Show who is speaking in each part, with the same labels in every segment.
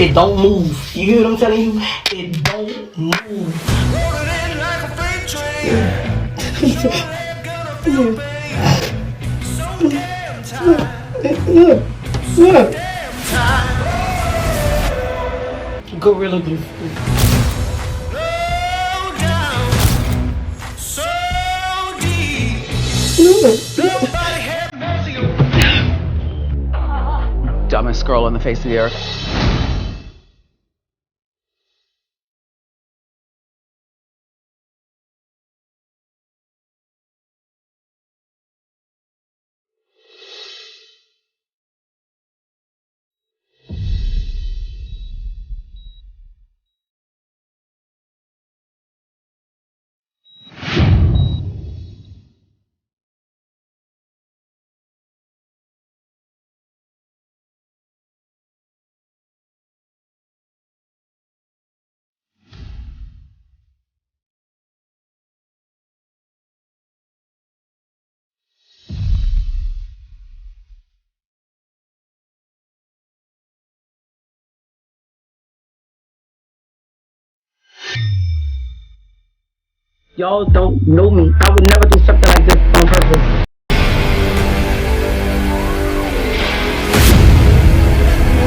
Speaker 1: It don't move. You hear what I'm telling you? It don't move. Gorilla Glue.
Speaker 2: Dumbest girl on the face of the earth.
Speaker 1: Y'all don't know me. I would never do something like this on purpose.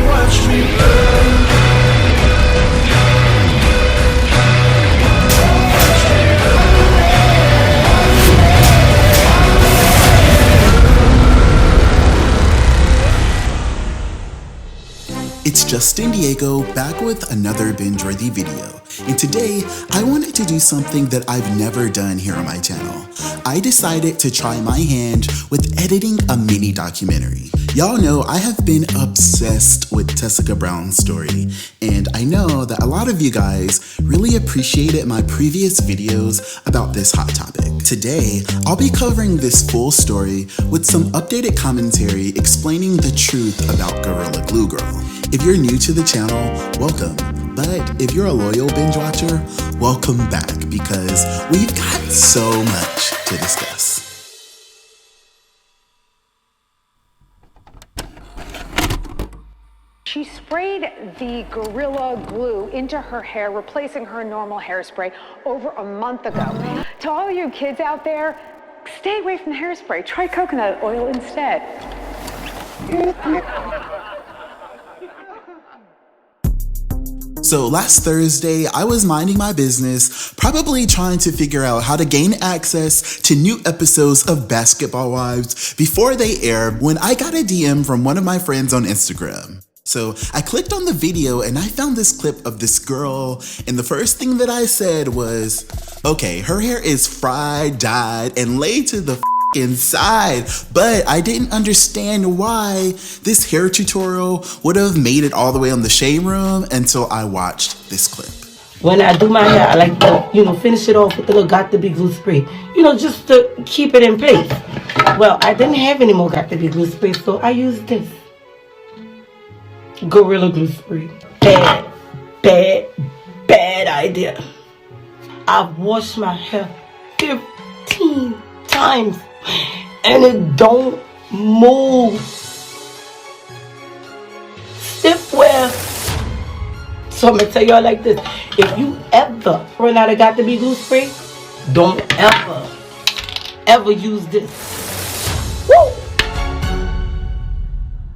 Speaker 3: Watch me burn.
Speaker 4: It's JustinDiego back with another Bingeworthy video. And today, I wanted to do something that I've never done here on my channel. I decided to try my hand with editing a mini documentary. Y'all know I have been obsessed with Tessica Brown's story, and I know that a lot of you guys really appreciated my previous videos about this hot topic. Today, I'll be covering this full story with some updated commentary explaining the truth about Gorilla Glue Girl. If you're new to the channel, welcome. But if you're a loyal binge watcher, welcome back because we've got so much to discuss.
Speaker 5: She sprayed the Gorilla Glue into her hair, replacing her normal hairspray over a month ago. To all you kids out there, stay away from the hairspray. Try coconut oil instead.
Speaker 4: So last Thursday, I was minding my business, probably trying to figure out how to gain access to new episodes of Basketball Wives before they air when I got a DM from one of my friends on Instagram. So I clicked on the video and I found this clip of this girl, and the first thing that I said was, okay, her hair is fried, dyed, and laid to the inside, but I didn't understand why this hair tutorial would have made it all the way on the shade room until I watched this clip.
Speaker 1: When I do my hair, I like to, finish it off with the little Got to Be Glue spray, just to keep it in place. Well, I didn't have any more Got to Be Glue spray, so I used this Gorilla Glue spray. Bad idea. I've washed my hair 15 times and it don't move. Stiff wear. So I'm gonna tell y'all like this: if you ever run out of Got to Be Glue spray, don't ever use this. Woo!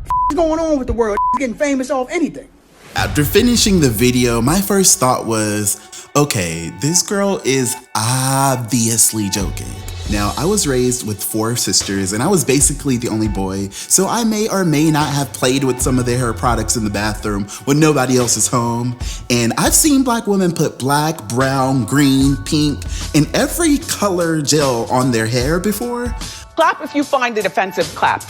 Speaker 6: What's going on with the world? Getting famous off anything.
Speaker 4: After finishing the video, my first thought was, okay, this girl is obviously joking. Now, I was raised with 4 sisters and I was basically the only boy, so I may or may not have played with some of their hair products in the bathroom when nobody else is home. And I've seen black women put black, brown, green, pink, and every color gel on their hair before.
Speaker 2: Clap if you find it offensive, clap.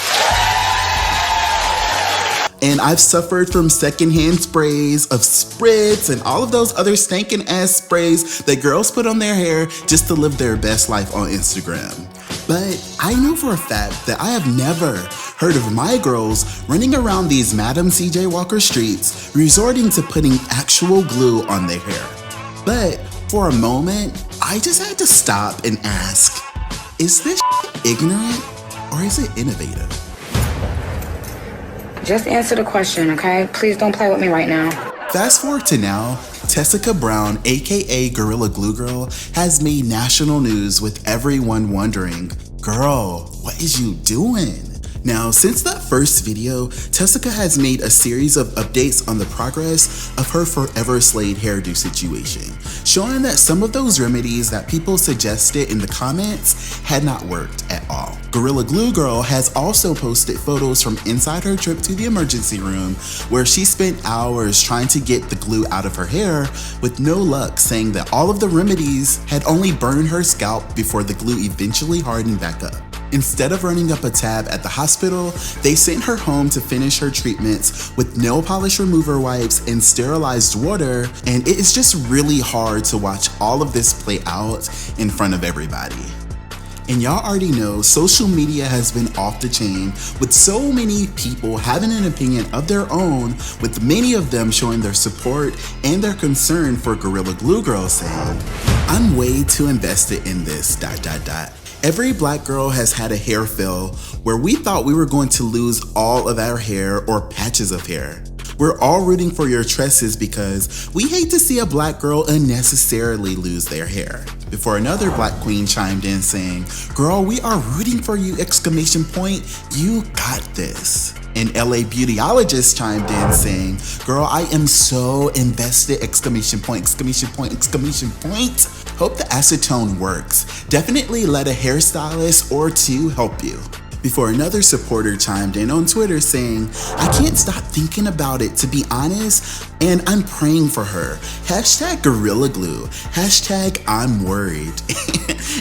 Speaker 4: And I've suffered from secondhand sprays of spritz and all of those other stinking ass sprays that girls put on their hair just to live their best life on Instagram. But I know for a fact that I have never heard of my girls running around these Madam CJ Walker streets resorting to putting actual glue on their hair. But for a moment, I just had to stop and ask, is this ignorant or is it innovative?
Speaker 7: Just answer the question, okay? Please don't play with me right now.
Speaker 4: Fast forward to now, Tessica Brown, aka Gorilla Glue Girl, has made national news with everyone wondering, girl, what is you doing? Now, since that first video, Tessica has made a series of updates on the progress of her forever slayed hairdo situation, showing that some of those remedies that people suggested in the comments had not worked at all. Gorilla Glue Girl has also posted photos from inside her trip to the emergency room, where she spent hours trying to get the glue out of her hair with no luck, saying that all of the remedies had only burned her scalp before the glue eventually hardened back up. Instead of running up a tab at the hospital, they sent her home to finish her treatments with nail polish remover wipes and sterilized water, and it is just really hard to watch all of this play out in front of everybody. And y'all already know social media has been off the chain, with so many people having an opinion of their own, with many of them showing their support and their concern for Gorilla Glue Girl, saying, "I'm way too invested in this, ... Every black girl has had a hair fill where we thought we were going to lose all of our hair or patches of hair. We're all rooting for your tresses because we hate to see a black girl unnecessarily lose their hair." Before another black queen chimed in saying, "Girl, we are rooting for you, ! You got this." An LA beautyologist chimed in saying, "Girl, I am so invested, ! Hope the acetone works. Definitely let a hairstylist or two help you." Before another supporter chimed in on Twitter saying, "I can't stop thinking about it, to be honest, and I'm praying for her. #Gorilla Glue. #I'm worried."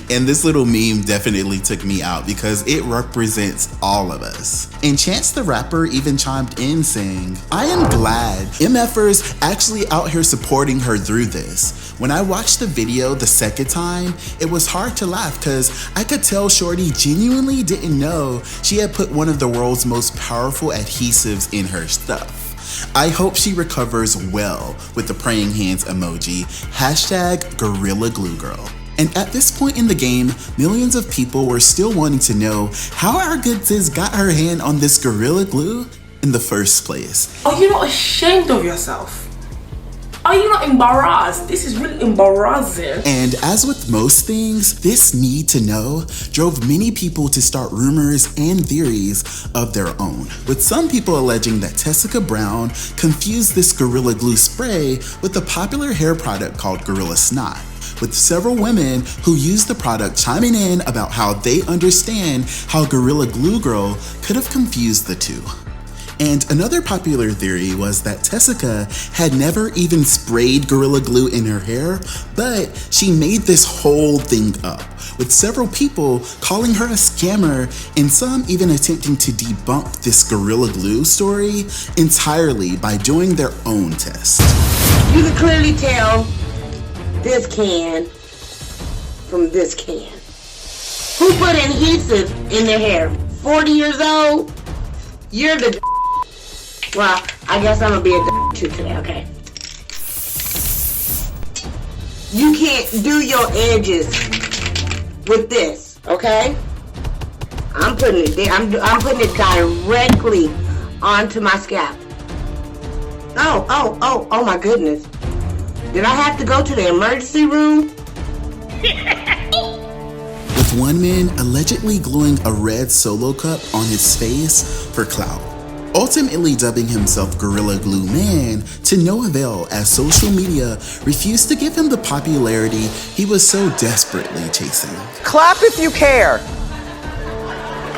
Speaker 4: And this little meme definitely took me out because it represents all of us. And Chance the Rapper even chimed in saying, "I am glad MFers actually out here supporting her through this. When I watched the video the second time, it was hard to laugh because I could tell Shorty genuinely didn't know she had put one of the world's most powerful adhesives in her stuff. I hope she recovers well," with the praying hands emoji, #Gorilla Glue Girl. And at this point in the game, millions of people were still wanting to know how our good sis got her hand on this Gorilla Glue in the first place.
Speaker 7: Are you not ashamed of yourself? Are you not embarrassed? This is really embarrassing.
Speaker 4: And as with most things, this need to know drove many people to start rumors and theories of their own, with some people alleging that Tessica Brown confused this Gorilla Glue spray with a popular hair product called Gorilla Snot, with several women who use the product chiming in about how they understand how Gorilla Glue Girl could have confused the two. And another popular theory was that Tessica had never even sprayed Gorilla Glue in her hair, but she made this whole thing up, with several people calling her a scammer and some even attempting to debunk this Gorilla Glue story entirely by doing their own test.
Speaker 8: You can clearly tell this can from this can. Who put adhesive in their hair? 40 years old? You're the Well, I guess I'm gonna be a too today, okay? You can't do your edges with this, okay? I'm putting it there. I'm putting it directly onto my scalp. Oh my goodness. Did I have to go to the emergency room?
Speaker 4: With one man allegedly gluing a red Solo cup on his face for clout, ultimately dubbing himself Gorilla Glue Man to no avail, as social media refused to give him the popularity he was so desperately chasing.
Speaker 2: Clap if you care.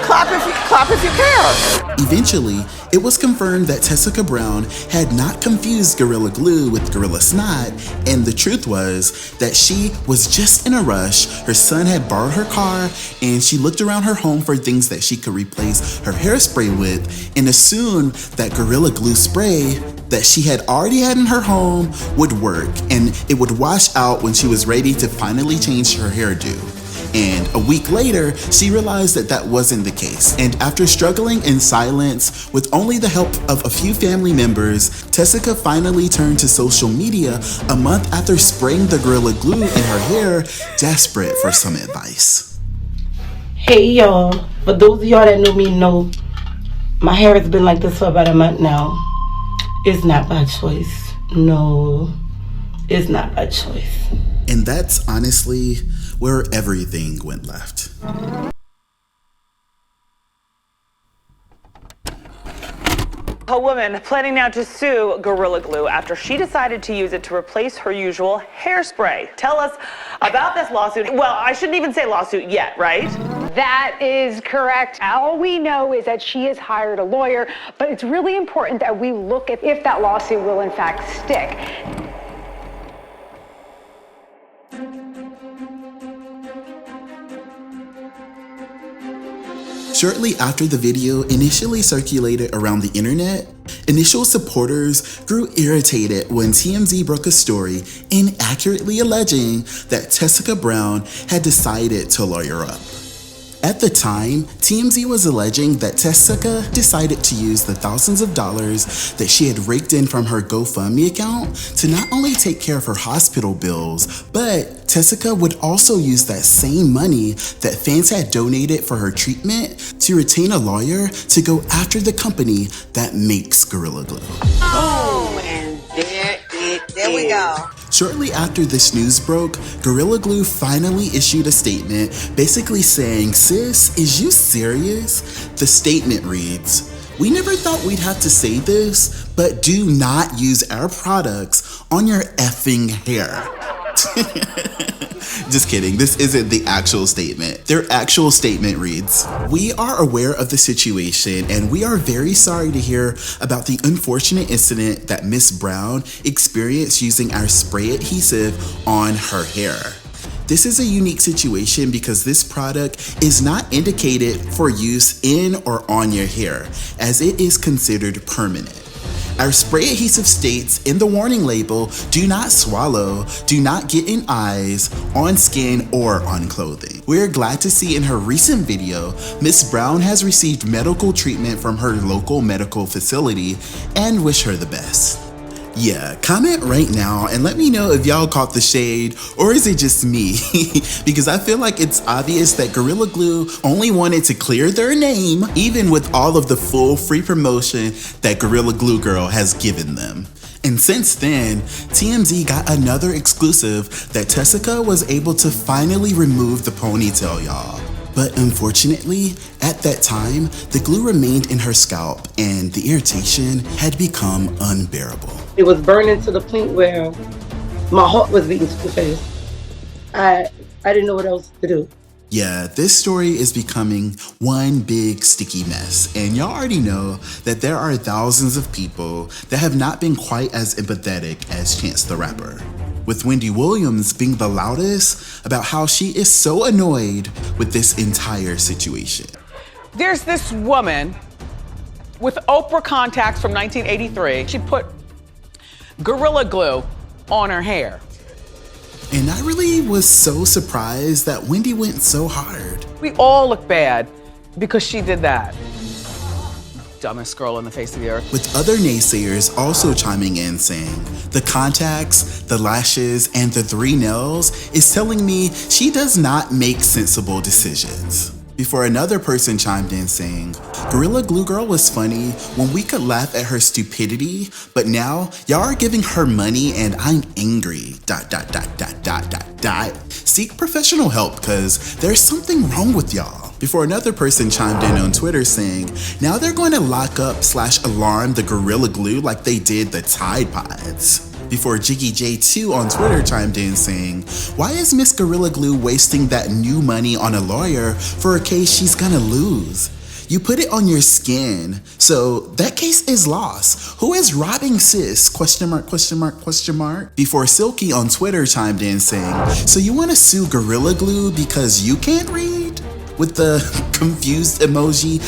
Speaker 2: Clap if you care.
Speaker 4: Eventually, it was confirmed that Tessica Brown had not confused Gorilla Glue with Gorilla Snot, and the truth was that she was just in a rush. Her son had borrowed her car, and she looked around her home for things that she could replace her hairspray with, and assumed that Gorilla Glue spray that she had already had in her home would work, and it would wash out when she was ready to finally change her hairdo. And a week later, she realized that that wasn't the case. And after struggling in silence with only the help of a few family members, Tessica finally turned to social media a month after spraying the Gorilla Glue in her hair, desperate for some advice.
Speaker 1: Hey y'all, for those of y'all that know me my hair has been like this for about a month now. It's not by choice. No, it's not my choice.
Speaker 4: And that's honestly where everything went left.
Speaker 2: A woman planning now to sue Gorilla Glue after she decided to use it to replace her usual hairspray. Tell us about this lawsuit. Well, I shouldn't even say lawsuit yet, right?
Speaker 5: That is correct. All we know is that she has hired a lawyer, but it's really important that we look at if that lawsuit will in fact stick.
Speaker 4: Shortly after the video initially circulated around the internet, initial supporters grew irritated when TMZ broke a story inaccurately alleging that Tessica Brown had decided to lawyer up. At the time, TMZ was alleging that Tessica decided to use the thousands of dollars that she had raked in from her GoFundMe account to not only take care of her hospital bills, but Tessica would also use that same money that fans had donated for her treatment to retain a lawyer to go after the company that makes Gorilla Glue.
Speaker 8: Oh, and there we go.
Speaker 4: Shortly after this news broke, Gorilla Glue finally issued a statement basically saying, "Sis, is you serious?" The statement reads, "We never thought we'd have to say this, but do not use our products on your effing hair." Just kidding, this isn't the actual statement. Their actual statement reads, "We are aware of the situation and we are very sorry to hear about the unfortunate incident that Miss Brown experienced using our spray adhesive on her hair. This is a unique situation because this product is not indicated for use in or on your hair, as it is considered permanent. Our spray adhesive states in the warning label, do not swallow, do not get in eyes, on skin, or on clothing." We're glad to see in her recent video, Miss Brown has received medical treatment from her local medical facility and wish her the best. Yeah, comment right now and let me know if y'all caught the shade or is it just me? Because I feel like it's obvious that Gorilla Glue only wanted to clear their name, even with all of the full free promotion that Gorilla Glue Girl has given them. And since then, TMZ got another exclusive that Tessica was able to finally remove the ponytail, y'all. But unfortunately, at that time, the glue remained in her scalp and the irritation had become unbearable.
Speaker 1: It was burning to the point where my heart was beating too fast. I didn't know what else to do.
Speaker 4: Yeah, this story is becoming one big sticky mess, and y'all already know that there are thousands of people that have not been quite as empathetic as Chance the Rapper, with Wendy Williams being the loudest about how she is so annoyed with this entire situation.
Speaker 2: There's this woman with Oprah contacts from 1983. She put Gorilla Glue on her hair.
Speaker 4: And I really was so surprised that Wendy went so hard.
Speaker 2: We all look bad because she did that. Dumbest girl on the face of the earth.
Speaker 4: With other naysayers also chiming in saying, the contacts, the lashes, and the 3 nails is telling me she does not make sensible decisions. Before another person chimed in saying, Gorilla Glue Girl was funny when we could laugh at her stupidity, but now y'all are giving her money and I'm angry, ... Seek professional help because there's something wrong with y'all. Before another person chimed in on Twitter saying, now they're going to lock up / alarm the Gorilla Glue like they did the Tide Pods. Before Jiggy J2 on Twitter chimed in saying, why is Miss Gorilla Glue wasting that new money on a lawyer for a case she's gonna lose? You put it on your skin, so that case is lost. Who is robbing sis? ? Before Silky on Twitter chimed in saying, so you wanna sue Gorilla Glue because you can't read? With the confused emoji, ...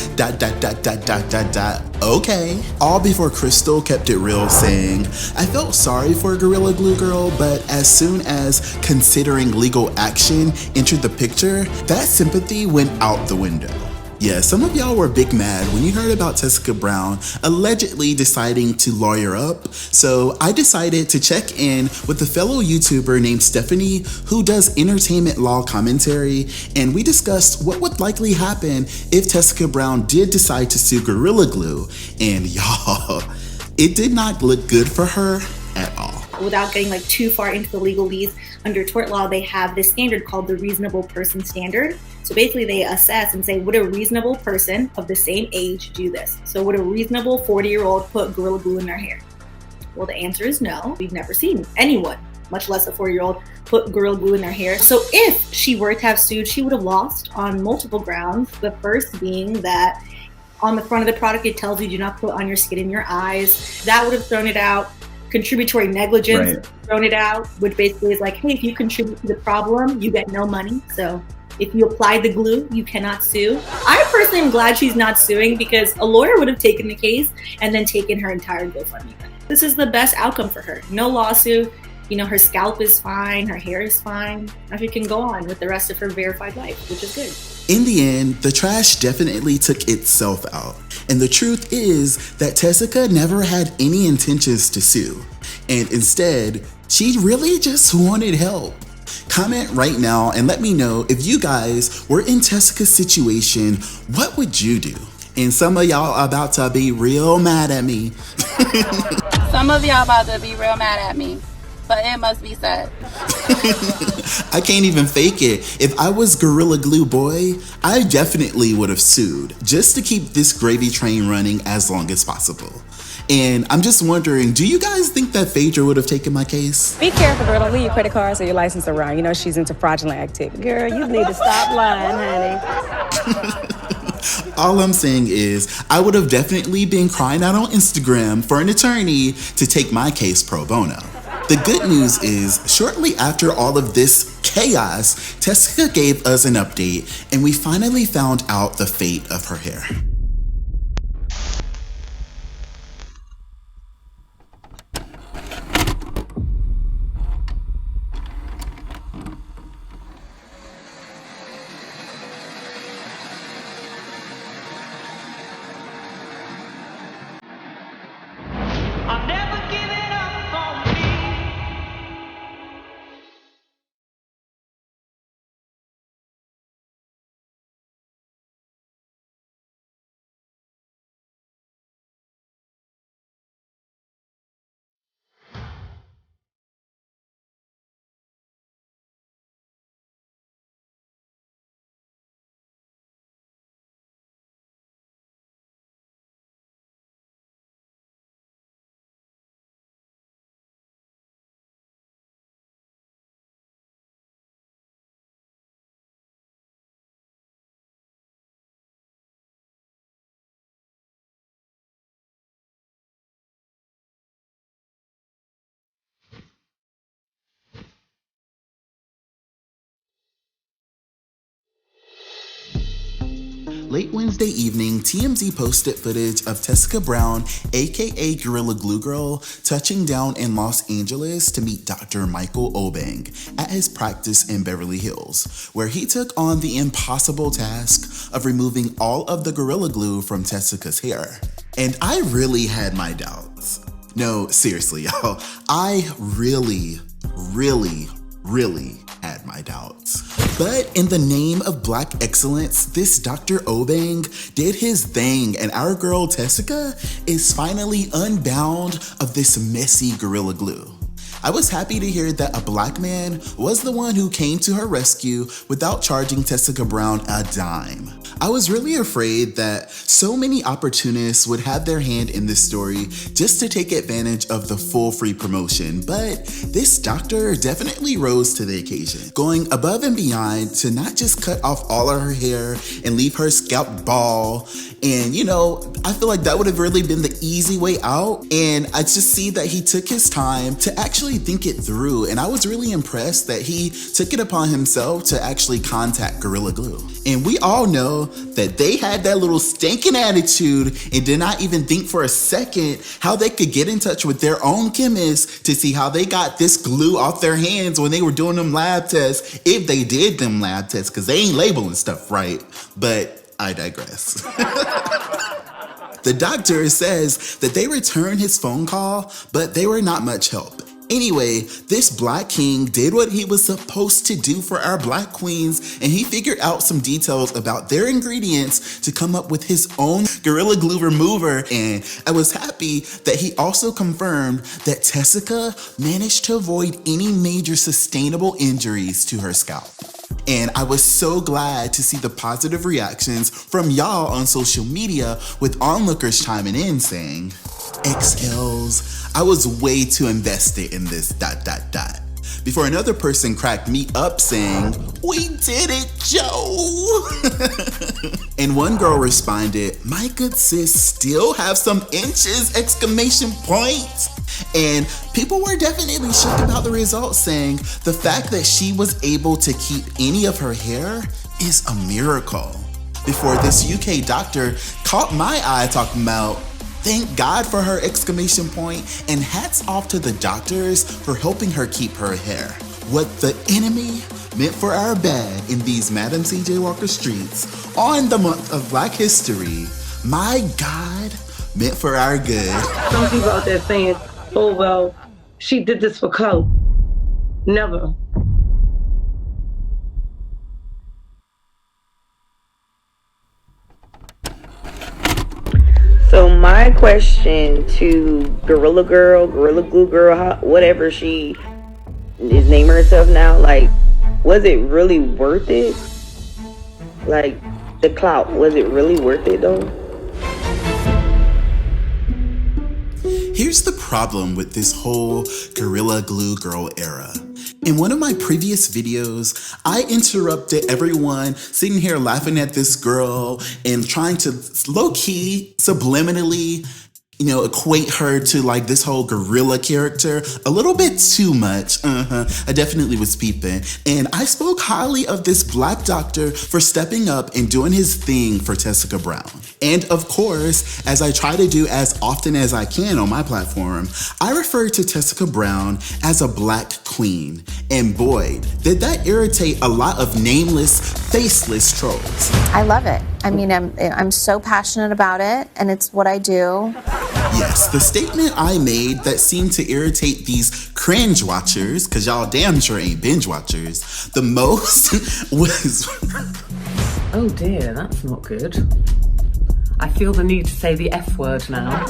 Speaker 4: Okay. All before Crystal kept it real saying, I felt sorry for Gorilla Glue Girl, but as soon as considering legal action entered the picture, that sympathy went out the window. Yeah, some of y'all were big mad when you heard about Tessica Brown allegedly deciding to lawyer up, so I decided to check in with a fellow YouTuber named Stephanie who does entertainment law commentary, and we discussed what would likely happen if Tessica Brown did decide to sue Gorilla Glue, and y'all, it did not look good for her at all.
Speaker 9: Without getting like too far into the legalese, under tort law, they have this standard called the reasonable person standard. So basically they assess and say, would a reasonable person of the same age do this? So would a reasonable 40-year-old put Gorilla Glue in their hair? Well, the answer is no. We've never seen anyone, much less a 40-year-old, put Gorilla Glue in their hair. So if she were to have sued, she would have lost on multiple grounds. The first being that on the front of the product, it tells you do not put on your skin and your eyes. That would have thrown it out. Contributory negligence, thrown it out, which basically is like, hey, if you contribute to the problem, you get no money. So if you apply the glue, you cannot sue. I personally am glad she's not suing because a lawyer would have taken the case and then taken her entire GoFundMe. This is the best outcome for her. No lawsuit. You know, her scalp is fine, her hair is fine. Now she can go on with the rest of her verified life, which is good.
Speaker 4: In the end, the trash definitely took itself out. And the truth is that Tessica never had any intentions to sue. And instead, she really just wanted help. Comment right now and let me know if you guys were in Tessica's situation, what would you do? And some of y'all are about to be real mad at me.
Speaker 10: Some of y'all about to be real mad at me. But it must be said.
Speaker 4: I can't even fake it. If I was Gorilla Glue boy, I definitely would have sued just to keep this gravy train running as long as possible. And I'm just wondering, do you guys think that Phaedra would have taken my case?
Speaker 11: Be careful, girl. Don't leave your credit cards or your license around. You know she's into fraudulent activity. Girl, you need to stop lying, honey.
Speaker 4: All I'm saying is, I would have definitely been crying out on Instagram for an attorney to take my case pro bono. The good news is, shortly after all of this chaos, Tessica gave us an update and we finally found out the fate of her hair. Late Wednesday evening, TMZ posted footage of Tessica Brown, aka Gorilla Glue Girl, touching down in Los Angeles to meet Dr. Michael Obeng at his practice in Beverly Hills, where he took on the impossible task of removing all of the Gorilla Glue from Tessica's hair. And I really had my doubts. No, seriously, y'all, I really had my doubts. But in the name of Black excellence, this Dr. Obeng did his thing and our girl Tessica is finally unbound of this messy Gorilla Glue. I was happy to hear that a Black man was the one who came to her rescue without charging Tessica Brown a dime. I was really afraid that so many opportunists would have their hand in this story just to take advantage of the full free promotion, but this doctor definitely rose to the occasion, going above and beyond to not just cut off all of her hair and leave her scalp bald. And you know, I feel like that would have really been the easy way out. And I just see that he took his time to actually think it through. And I was really impressed that he took it upon himself to actually contact Gorilla Glue. And we all know that they had that little stinking attitude and did not even think for a second how they could get in touch with their own chemist to see how they got this glue off their hands when they were doing them lab tests, if they did them lab tests, because they ain't labeling stuff right. But I digress. The doctor says that they returned his phone call, but they were not much help. Anyway, this black king did what he was supposed to do for our black queens, and he figured out some details about their ingredients to come up with his own Gorilla Glue remover, and I was happy that he also confirmed that Tessica managed to avoid any major sustainable injuries to her scalp. And I was so glad to see the positive reactions from y'all on social media, with onlookers chiming in saying, exhales, I was way too invested in this ... Before another person cracked me up saying, we did it, Joe! And one girl responded, my good sis still have some inches, exclamation point. And people were definitely shook about the results, saying the fact that she was able to keep any of her hair is a miracle. Before this UK doctor caught my eye talking about, thank God for her, exclamation point, and hats off to the doctors for helping her keep her hair. What the enemy meant for our bad in these Madam C.J. Walker streets on the month of Black History, my God meant for our good.
Speaker 1: Some people out there saying, oh, well, she did this for clout. Never.
Speaker 12: So my question to Gorilla Glue Girl, whatever she is naming herself now, like, was it really worth it? Like, the clout, was it really worth it though?
Speaker 4: Here's the problem with this whole Gorilla Glue Girl era. In one of my previous videos, I interrupted everyone sitting here laughing at this girl and trying to low-key, subliminally, equate her to like this whole gorilla character a little bit too much. I definitely was peeping. And I spoke highly of this black doctor for stepping up and doing his thing for Tessica Brown. And of course, as I try to do as often as I can on my platform, I refer to Tessica Brown as a black queen. And boy, did that irritate a lot of nameless, faceless trolls.
Speaker 13: I love it. I mean, I'm so passionate about it, and it's what I do.
Speaker 4: Yes, the statement I made that seemed to irritate these cringe watchers, because y'all damn sure ain't binge watchers, the most was...
Speaker 14: Oh dear, that's not good. I feel the need to say the F word now.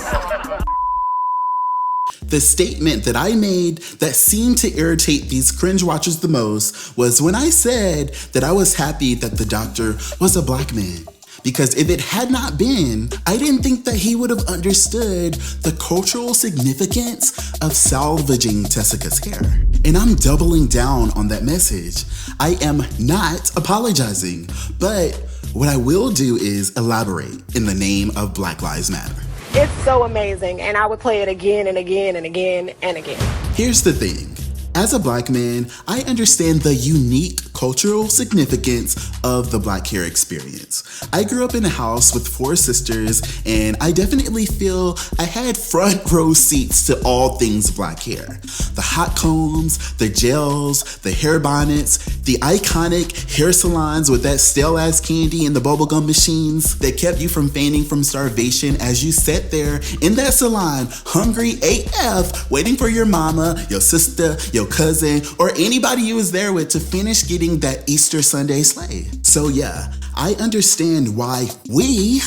Speaker 4: The statement that I made that seemed to irritate these cringe watchers the most was when I said that I was happy that the doctor was a black man. Because if it had not been, I didn't think that he would have understood the cultural significance of salvaging Tessica's hair. And I'm doubling down on that message. I am not apologizing, but what I will do is elaborate in the name of Black Lives Matter.
Speaker 15: It's so amazing, and I would play it again and again and again and again.
Speaker 4: Here's the thing. As a black man, I understand the unique cultural significance of the black hair experience. I grew up in a house with 4 sisters, and I definitely feel I had front row seats to all things black hair. The hot combs, the gels, the hair bonnets, the iconic hair salons with that stale-ass candy and the bubblegum machines that kept you from fainting from starvation as you sat there in that salon, hungry AF, waiting for your mama, your sister, your cousin, or anybody you was there with to finish getting that Easter Sunday sleigh. So yeah, I understand why we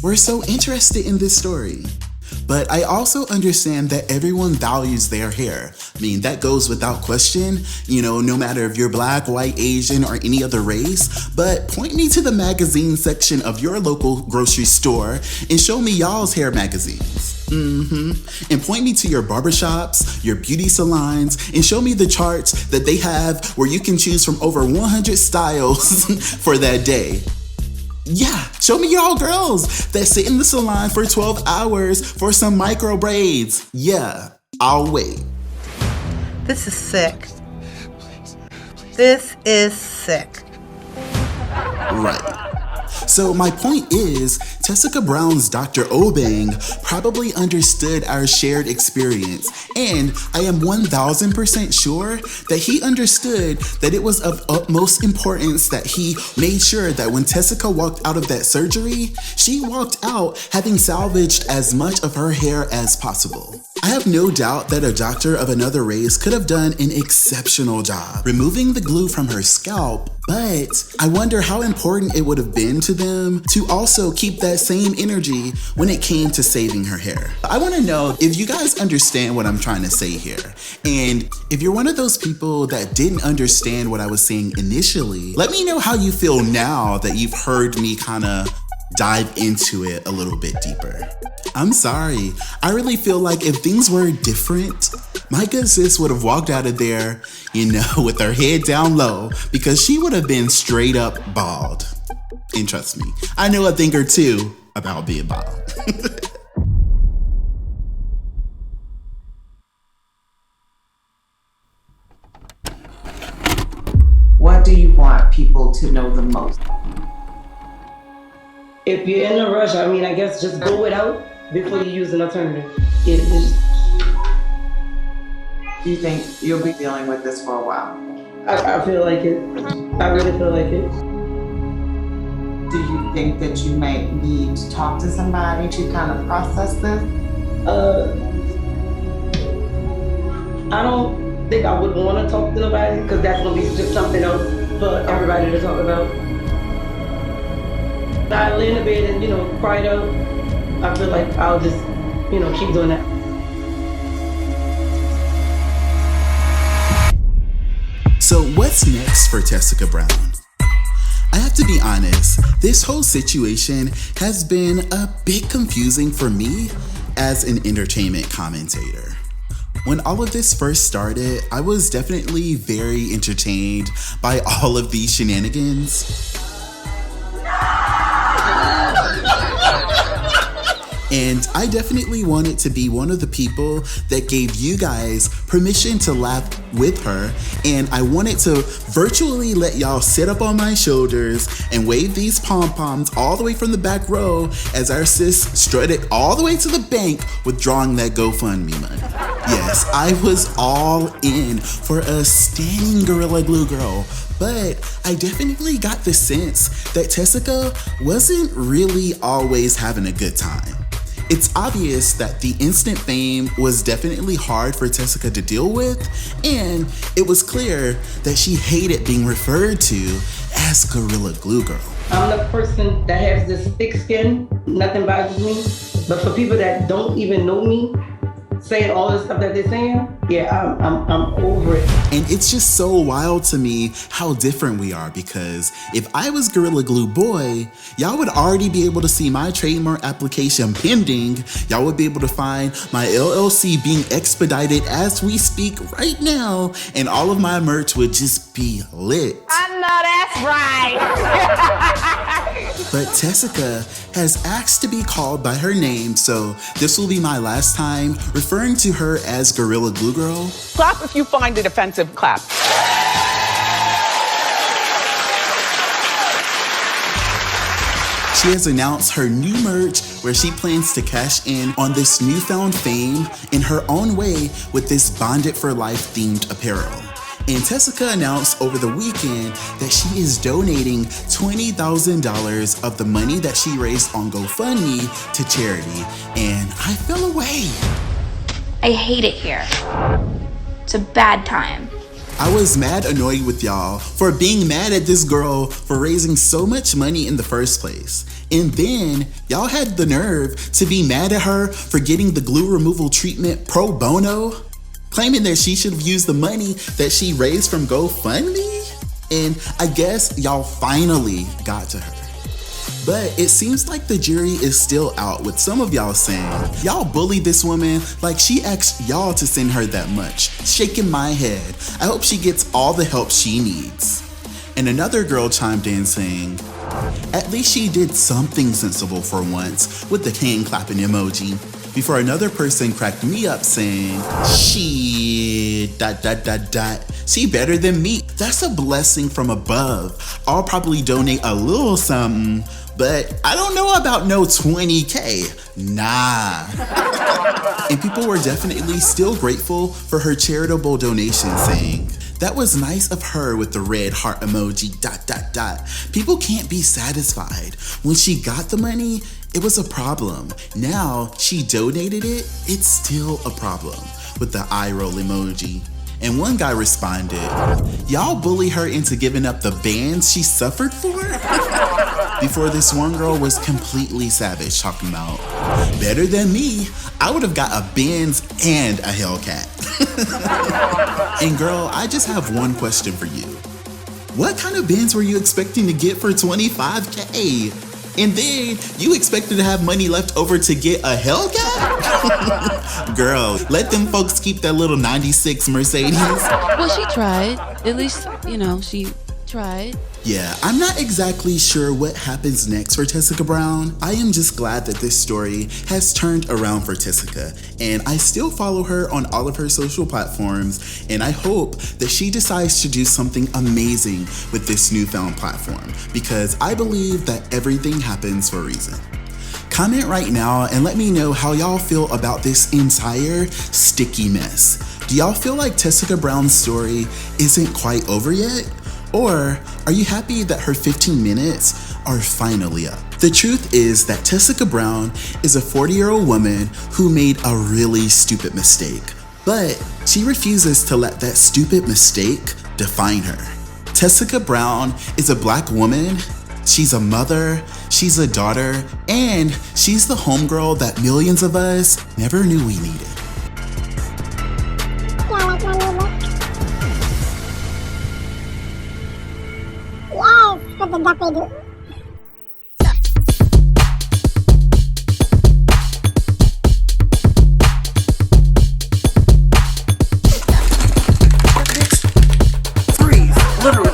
Speaker 4: were so interested in this story. But I also understand that everyone values their hair. I mean, that goes without question, no matter if you're black, white, Asian, or any other race. But point me to the magazine section of your local grocery store and show me y'all's hair magazines. And point me to your barbershops, your beauty salons, and show me the charts that they have where you can choose from over 100 styles for that day. Yeah, show me y'all girls that sit in the salon for 12 hours for some micro braids. Yeah, I'll wait.
Speaker 16: This is sick. This is sick.
Speaker 4: Right. So my point is, Tessica Brown's Dr. Obeng probably understood our shared experience, and I am 1000% sure that he understood that it was of utmost importance that he made sure that when Tessica walked out of that surgery, she walked out having salvaged as much of her hair as possible. I have no doubt that a doctor of another race could have done an exceptional job removing the glue from her scalp, but I wonder how important it would have been to them to also keep that same energy when it came to saving her hair. I want to know if you guys understand what I'm trying to say here. And if you're one of those people that didn't understand what I was saying initially, let me know how you feel now that you've heard me kind of dive into it a little bit deeper. I'm sorry. I really feel like if things were different, my good sis would have walked out of there, you know, with her head down low, because she would have been straight up bald. And trust me, I know a thing or two about being bald.
Speaker 17: What do you want people to know the most?
Speaker 1: If you're in a rush, I mean, I guess just go without before you use an alternative.
Speaker 17: Do you think you'll be dealing with this for a while?
Speaker 1: I feel like it. I really feel like it.
Speaker 17: Do you think that you might need to talk to somebody to kind of process this?
Speaker 1: I don't think I would want to talk to nobody because that's going to be just something else for everybody to talk about. I lay in the bed and, you know, cry it out. I feel like I'll just, you know, keep doing that.
Speaker 4: So what's next for Tessica Brown? I have to be honest, this whole situation has been a bit confusing for me as an entertainment commentator. When all of this first started, I was definitely very entertained by all of these shenanigans. And I definitely wanted to be one of the people that gave you guys permission to laugh with her. And I wanted to virtually let y'all sit up on my shoulders and wave these pom-poms all the way from the back row as our sis strutted all the way to the bank withdrawing that GoFundMe money. Yes, I was all in for a standing Gorilla Glue girl. But I definitely got the sense that Tessica wasn't really always having a good time. It's obvious that the instant fame was definitely hard for Tessica to deal with, and it was clear that she hated being referred to as Gorilla Glue Girl.
Speaker 1: I'm the person that has this thick skin, nothing bothers me, but for people that don't even know me, saying all the stuff that they're saying, yeah, I'm over it.
Speaker 4: And it's just so wild to me how different we are, because if I was Gorilla Glue Boy, y'all would already be able to see my trademark application pending. Y'all would be able to find my LLC being expedited as we speak right now, and all of my merch would just be lit.
Speaker 15: I know that's right.
Speaker 4: But Tessica has asked to be called by her name, so this will be my last time referring to her as Gorilla Glue Girl.
Speaker 18: Clap if you find it offensive, clap.
Speaker 4: She has announced her new merch where she plans to cash in on this newfound fame in her own way with this Bonded for Life themed apparel. And Tessica announced over the weekend that she is donating $20,000 of the money that she raised on GoFundMe to charity. And I fell away.
Speaker 19: I hate it here. It's a bad time.
Speaker 4: I was mad annoyed with y'all for being mad at this girl for raising so much money in the first place. And then y'all had the nerve to be mad at her for getting the glue removal treatment pro bono, claiming that she should have used the money that she raised from GoFundMe. And I guess y'all finally got to her. But it seems like the jury is still out, with some of y'all saying, y'all bullied this woman like she asked y'all to send her that much. Shaking my head. I hope she gets all the help she needs. And another girl chimed in saying, at least she did something sensible for once, with the hand clapping emoji. Before another person cracked me up saying, shit, ... She better than me. That's a blessing from above. I'll probably donate a little something, but I don't know about no 20K. Nah. And people were definitely still grateful for her charitable donation, saying, that was nice of her with the red heart emoji, ... People can't be satisfied. When she got the money, it was a problem. Now she donated it, it's still a problem, with the eye roll emoji. And one guy responded, y'all bully her into giving up the bands she suffered for? Before this one girl was completely savage, talking about, better than me, I would have got a Benz and a Hellcat. And girl, I just have one question for you. What kind of Benz were you expecting to get for $25K? And then you expected to have money left over to get a Hellcat? Girl, let them folks keep that little 96 Mercedes.
Speaker 20: Well, she tried. At least, you know, she tried.
Speaker 4: Yeah, I'm not exactly sure what happens next for Tessica Brown. I am just glad that this story has turned around for Tessica, and I still follow her on all of her social platforms, and I hope that she decides to do something amazing with this newfound platform, because I believe that everything happens for a reason. Comment right now and let me know how y'all feel about this entire sticky mess. Do y'all feel like Tessica Brown's story isn't quite over yet? Or are you happy that her 15 minutes are finally up? The truth is that Tessica Brown is a 40-year-old woman who made a really stupid mistake, but she refuses to let that stupid mistake define her. Tessica Brown is a Black woman, she's a mother, she's a daughter, and she's the homegirl that millions of us never knew we needed.
Speaker 3: Freeze, literally.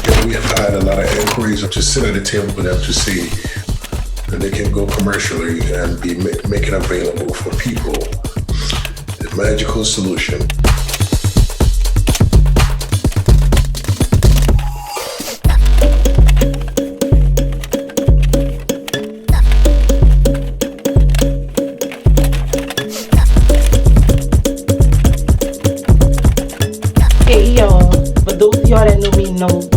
Speaker 21: Yeah, we have had a lot of inquiries to sit at the table with them to see that they can go commercially and be make it available for people. The magical solution.
Speaker 1: Hey y'all, for those of y'all that know me know.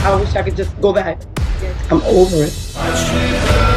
Speaker 1: I wish I could just go back. I'm over it.